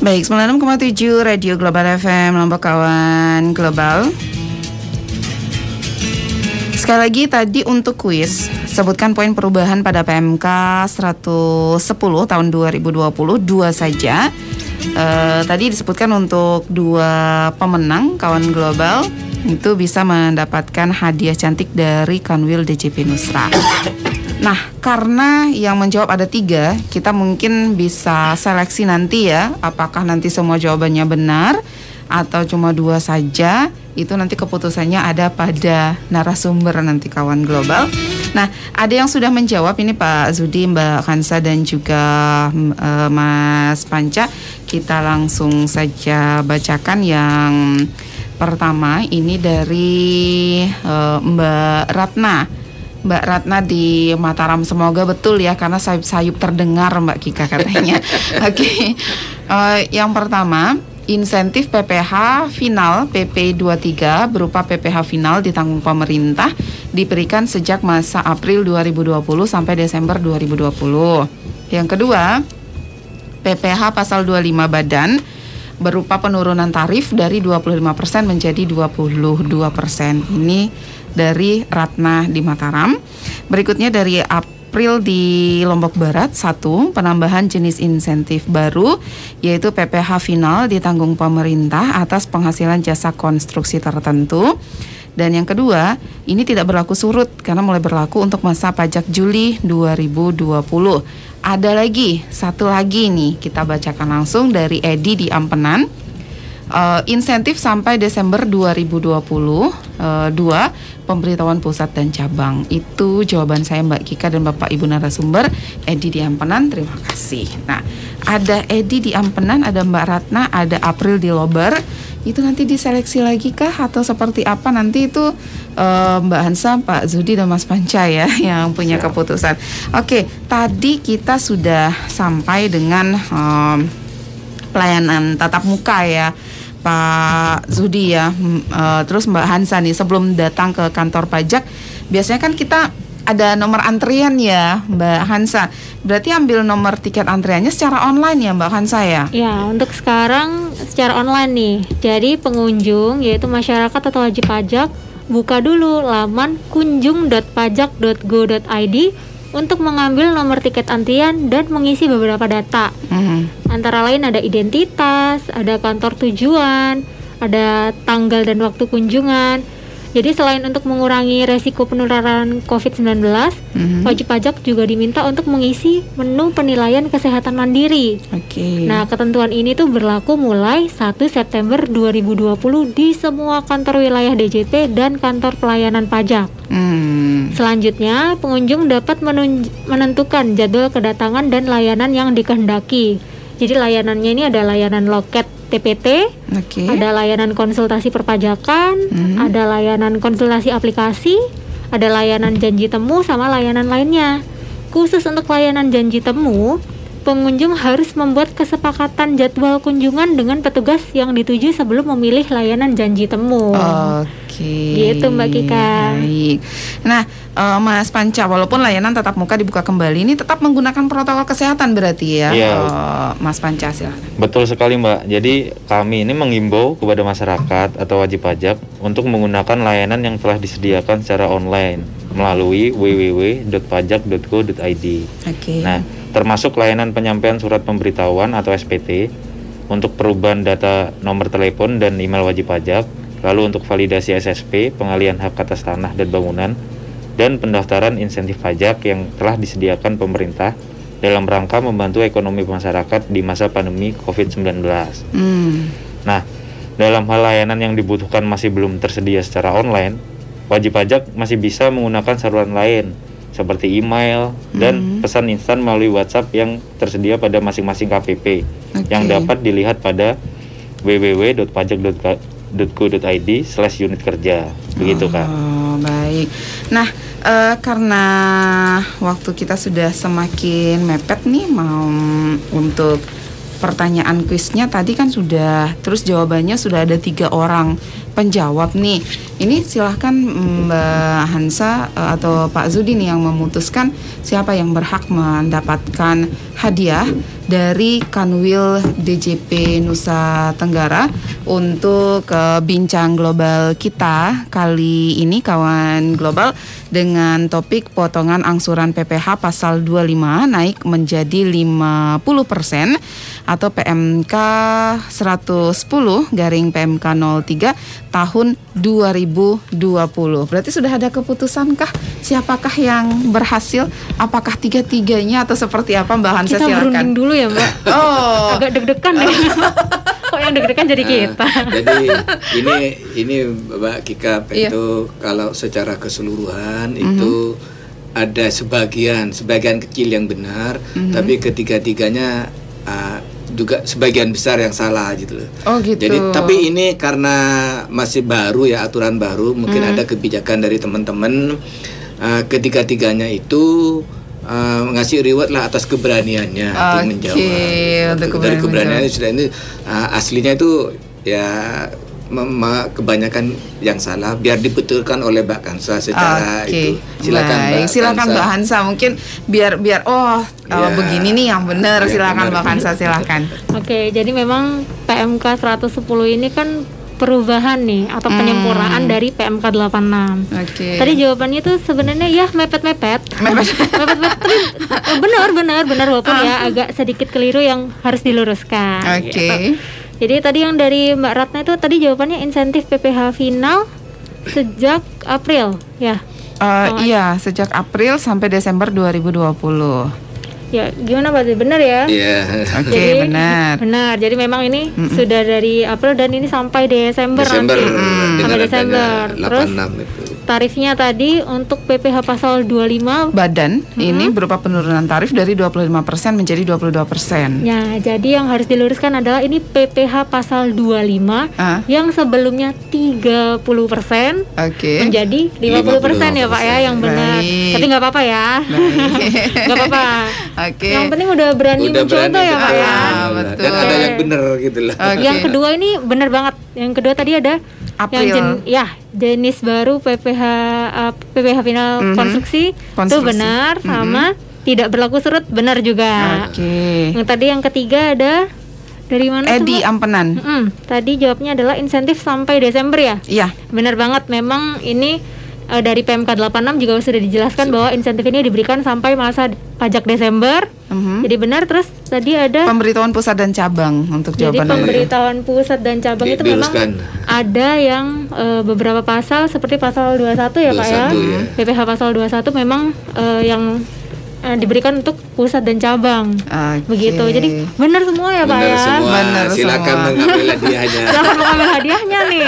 Baik, 96,7 Radio Global FM, Lombok Kawan Global. Sekali lagi tadi untuk kuis, sebutkan poin perubahan pada PMK 110 tahun 2020, 2 saja. Tadi disebutkan untuk 2 pemenang Kawan Global itu bisa mendapatkan hadiah cantik dari Kanwil DJP Nusra. Nah, karena yang menjawab ada 3, kita mungkin bisa seleksi nanti ya, apakah nanti semua jawabannya benar atau cuma 2 saja. Itu nanti keputusannya ada pada narasumber nanti Kawan Global. Nah, ada yang sudah menjawab ini Pak Zudi, Mbak Hansa dan juga Mas Panca. Kita langsung saja bacakan yang pertama. Ini dari Mbak Ratna. Mbak Ratna di Mataram, semoga betul ya karena sayup-sayup terdengar Mbak Kika katanya. Oke. Yang pertama, insentif PPH final PP 23 berupa PPH final ditanggung pemerintah diberikan sejak masa April 2020 sampai Desember 2020. Yang kedua, PPH pasal 25 badan berupa penurunan tarif dari 25% menjadi 22%. Ini dari Ratna di Mataram. Berikutnya dari April di Lombok Barat, 1, penambahan jenis insentif baru yaitu PPH final ditanggung pemerintah atas penghasilan jasa konstruksi tertentu. Dan yang kedua, ini tidak berlaku surut karena mulai berlaku untuk masa pajak Juli 2020. Ada lagi, satu lagi nih, kita bacakan langsung dari Edi di Ampenan. Insentif sampai Desember 2020, 2, pemberitahuan pusat dan cabang. Itu jawaban saya Mbak Kika dan Bapak Ibu narasumber. Edi di Ampenan, terima kasih. Nah, ada Edi di Ampenan, ada Mbak Ratna, ada April di Lobar. Itu nanti diseleksi lagi kah atau seperti apa nanti itu Mbak Hansa, Pak Zudi dan Mas Panca ya yang punya keputusan. Oke, tadi kita sudah sampai dengan pelayanan tatap muka ya Pak Zudi ya. Terus Mbak Hansa nih, sebelum datang ke kantor pajak biasanya kan kita ada nomor antrian ya Mbak Hansa. Berarti ambil nomor tiket antriannya secara online ya Mbak Hansa ya? Ya, untuk sekarang secara online nih. Jadi pengunjung yaitu masyarakat atau wajib pajak buka dulu laman kunjung.pajak.go.id untuk mengambil nomor tiket antrian dan mengisi beberapa data. Antara lain ada identitas, ada kantor tujuan, ada tanggal dan waktu kunjungan. Jadi selain untuk mengurangi resiko penularan COVID-19, wajib pajak juga diminta untuk mengisi menu penilaian kesehatan mandiri. Nah, ketentuan ini tuh berlaku mulai 1 September 2020 di semua kantor wilayah DJP dan kantor pelayanan pajak. Selanjutnya, pengunjung dapat menentukan jadwal kedatangan dan layanan yang dikehendaki. Jadi layanannya ini ada layanan loket TPT, ada layanan konsultasi perpajakan, ada layanan konsultasi aplikasi, ada layanan janji temu, sama layanan lainnya. Khusus untuk layanan janji temu, pengunjung harus membuat kesepakatan jadwal kunjungan dengan petugas yang dituju sebelum memilih layanan janji temu. Gitu Mbak Kika. Baik. Nah, Mas Panca, walaupun layanan tatap muka dibuka kembali, ini tetap menggunakan protokol kesehatan berarti ya? Iya. Mas Panca, silakan. Betul sekali Mbak. Jadi kami ini menghimbau kepada masyarakat atau wajib pajak untuk menggunakan layanan yang telah disediakan secara online melalui www.pajak.go.id. Nah, termasuk layanan penyampaian surat pemberitahuan atau SPT untuk perubahan data nomor telepon dan email wajib pajak, lalu untuk validasi SSP, pengalihan hak atas tanah dan bangunan, dan pendaftaran insentif pajak yang telah disediakan pemerintah dalam rangka membantu ekonomi masyarakat di masa pandemi COVID-19. Nah, dalam hal layanan yang dibutuhkan masih belum tersedia secara online, wajib pajak masih bisa menggunakan saluran lain seperti email dan pesan instan melalui WhatsApp yang tersedia pada masing-masing KPP yang dapat dilihat pada www.pajak.go.id/unit kerja. Begitu Kak. Baik. Nah, karena waktu kita sudah semakin mepet nih, mau untuk pertanyaan kuisnya tadi kan sudah, terus jawabannya sudah ada 3 orang penjawab nih. Ini silahkan Mbak Mbak Hansa atau Pak Zudi nih yang memutuskan siapa yang berhak mendapatkan hadiah dari Kanwil DJP Nusa Tenggara untuk bincang global kita kali ini, kawan global, dengan topik potongan angsuran PPh pasal 25 naik menjadi 50% atau PMK 110 garing PMK 03 tahun 2020. Berarti sudah ada keputusankah siapakah yang berhasil? Apakah tiga-tiganya atau seperti apa, Mbak Hansa? Kita silakan. berunding dulu ya, Mbak. Oh, agak deg-degan deh. Kok yang deg-degan jadi kita. Jadi ini Mbak Kika itu kalau secara keseluruhan itu ada sebagian kecil yang benar, tapi ketiga-tiganya juga sebagian besar yang salah gitu loh. Oh gitu. Jadi tapi ini karena masih baru ya, aturan baru, mungkin ada kebijakan dari teman-teman, ketiga-tiganya itu ngasih reward lah atas keberaniannya untuk menjawab. Dari keberaniannya sudah ini aslinya itu ya kebanyakan yang salah, biar dibetulkan oleh Mbak Hansa secara itu. Silakan Mbak Hansa, mungkin biar begini nih yang benar. Silakan Mbak Hansa, silakan. Oke, jadi memang PMK 110 ini kan perubahan nih atau penyempurnaan dari PMK 86. Tadi jawabannya itu sebenarnya ya mepet-mepet. Tapi benar walaupun ya agak sedikit keliru yang harus diluruskan. Gitu. Jadi tadi yang dari Mbak Ratna itu tadi jawabannya insentif PPh final sejak April ya. Iya, sejak April sampai Desember 2020. Ya, gimana Pak? Benar ya? Iya. Oke, benar. Benar. Jadi memang ini sudah dari April dan ini sampai Desember nanti. Sampai Desember. Terus tarifnya tadi untuk PPh pasal 25 badan ini berupa penurunan tarif dari 25% menjadi 22%. Ya, jadi yang harus diluruskan adalah ini PPh pasal 25 yang sebelumnya 30% menjadi 50% ya Pak ya, yang benar. Tapi nggak apa-apa ya. Nggak apa-apa. Yang penting udah berani mencoba ya Pak ya. Betul. Dan ada yang benar gitu loh. Yang kedua ini benar banget. Yang kedua tadi ada April. Jenis baru PPh final konstruksi itu benar, sama tidak berlaku surut benar juga. Yang tadi yang ketiga ada dari mana? Edi Ampenan. Tadi jawabnya adalah insentif sampai Desember ya. Iya. Benar banget, memang ini dari PMK 86 juga sudah dijelaskan bahwa insentif ini diberikan sampai masa pajak Desember. Jadi benar. Terus tadi ada pemberitahuan pusat dan cabang untuk jawaban. Jadi pemberitahuan pusat dan cabang itu memang ada yang beberapa pasal seperti pasal 21 ya Pak ya. PPh pasal 21 memang yang diberikan untuk pusat dan cabang. Begitu. Jadi benar semua ya Pak ya. Benar semua. Silakan mengambil hadiahnya. Silakan mengambil hadiahnya nih.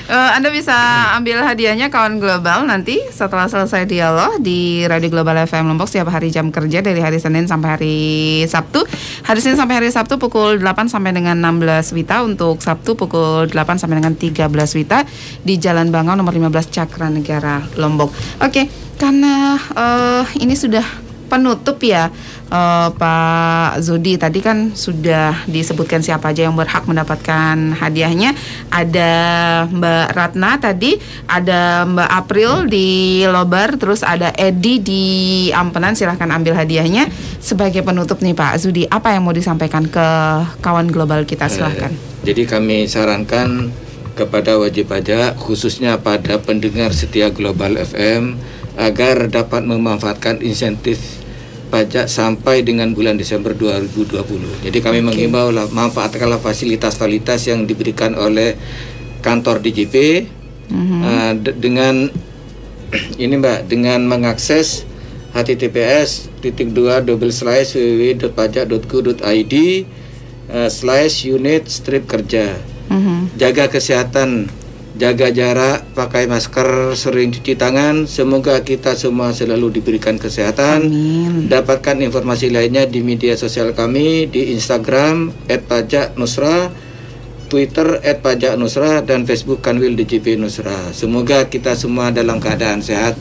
Anda bisa ambil hadiahnya kawan global nanti setelah selesai dialog di Radio Global FM Lombok setiap hari jam kerja dari hari Senin sampai hari Sabtu. Hari Senin sampai hari Sabtu pukul 8 sampai dengan 16 WITA, untuk Sabtu pukul 8 sampai dengan 13 WITA di Jalan Bangau nomor 15 Cakranegara Lombok. Karena ini sudah penutup ya Pak Zudi, tadi kan sudah disebutkan siapa aja yang berhak mendapatkan hadiahnya. Ada Mbak Ratna tadi, ada Mbak April di Lobar, terus ada Edi di Ampenan. Silahkan ambil hadiahnya. Sebagai penutup nih Pak Zudi, apa yang mau disampaikan ke kawan global kita? Silahkan. Jadi kami sarankan kepada wajib pajak, khususnya pada pendengar setia Global FM, agar dapat memanfaatkan insentif pajak sampai dengan bulan Desember 2020. Jadi kami menghimbau lah, manfaatkanlah fasilitas-fasilitas yang diberikan oleh kantor DJP dengan ini Mbak, dengan mengakses https://www.pajak.go.id/unit-kerja. Jaga kesehatan, jaga jarak, pakai masker, sering cuci tangan. Semoga kita semua selalu diberikan kesehatan. Amin. Dapatkan informasi lainnya di media sosial kami, di Instagram @pajaknusra, Twitter @pajaknusra, dan Facebook Kanwil DJP Nusra. Semoga kita semua dalam keadaan sehat,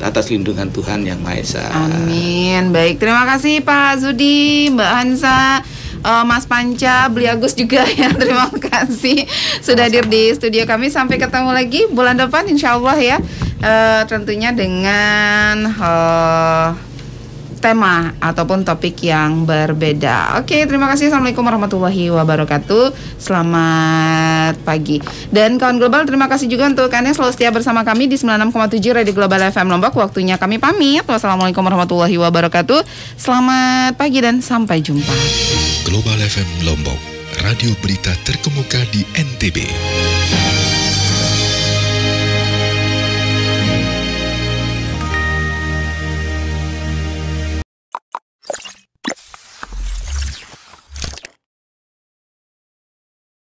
atas lindungan Tuhan Yang Maha Esa. Amin. Baik, terima kasih Pak Zudi, Mbak Hansa. Mas Panca, Beli Agus juga ya. Terima kasih sudah hadir di studio kami. Sampai ketemu lagi bulan depan insya Allah ya. Tentunya dengan tema ataupun topik yang berbeda. Oke, terima kasih. Assalamualaikum warahmatullahi wabarakatuh. Selamat pagi. Dan kawan global, terima kasih juga untuk Anda selalu setia bersama kami di 96,7 Radio Global FM Lombok. Waktunya kami pamit. Wassalamualaikum warahmatullahi wabarakatuh. Selamat pagi dan sampai jumpa. Global FM Lombok, radio berita terkemuka di NTB.